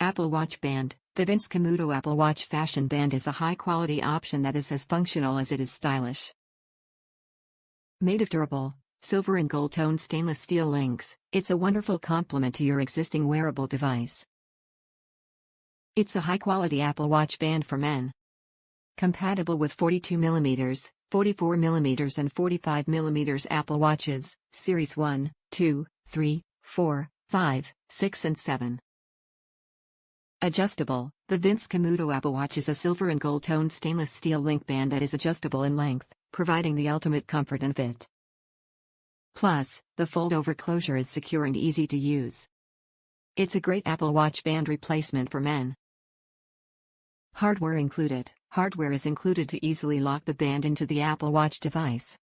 Apple Watch Band. The Vince Camuto Apple Watch Fashion Band is a high-quality option that is as functional as it is stylish. Made of durable, silver and gold-toned stainless steel links, it's a wonderful complement to your existing wearable device. It's a high-quality Apple Watch band for men. Compatible with 42mm, 44mm and 45mm Apple Watches, Series 1, 2, 3, 4, 5, 6 and 7. Adjustable. The Vince Camuto Apple Watch is a silver and gold-toned stainless steel link band that is adjustable in length, providing the ultimate comfort and fit. Plus, the fold-over closure is secure and easy to use. It's a great Apple Watch band replacement for men. Hardware included. Hardware is included to easily lock the band into the Apple Watch device.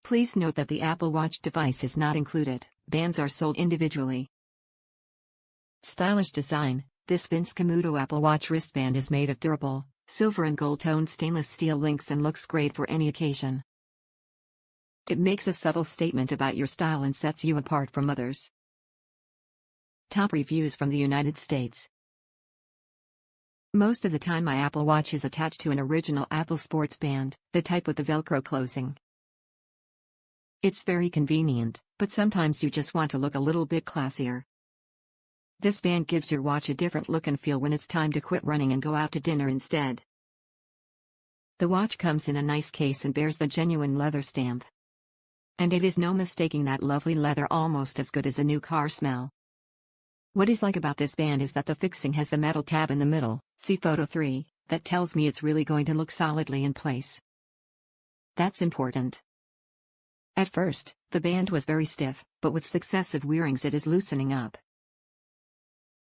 Please note that the Apple Watch device is not included. Bands are sold individually. Stylish design. This Vince Camuto Apple Watch wristband is made of durable, silver and gold-toned stainless steel links and looks great for any occasion. It makes a subtle statement about your style and sets you apart from others. Top reviews from the United States. Most of the time my Apple Watch is attached to an original Apple Sports band, the type with the Velcro closing. It's very convenient, but sometimes you just want to look a little bit classier. This band gives your watch a different look and feel when it's time to quit running and go out to dinner instead. The watch comes in a nice case and bears the genuine leather stamp. And it is no mistaking that lovely leather almost as good as a new car smell. What is like about this band is that the fixing has the metal tab in the middle, see photo 3, that tells me it's really going to look solidly in place. That's important. At first, the band was very stiff, but with successive wearings it is loosening up.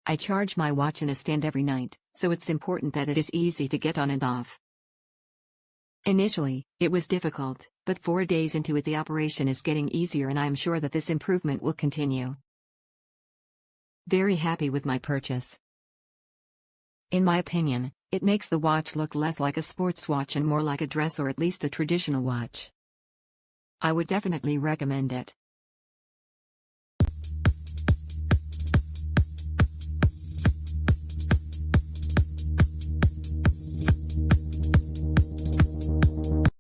I charge my watch in a stand every night, so it's important that it is easy to get on and off. Initially, it was difficult, but 4 days into it the operation is getting easier and I am sure that this improvement will continue. Very happy with my purchase. In my opinion, it makes the watch look less like a sports watch and more like a dress or at least a traditional watch. I would definitely recommend it.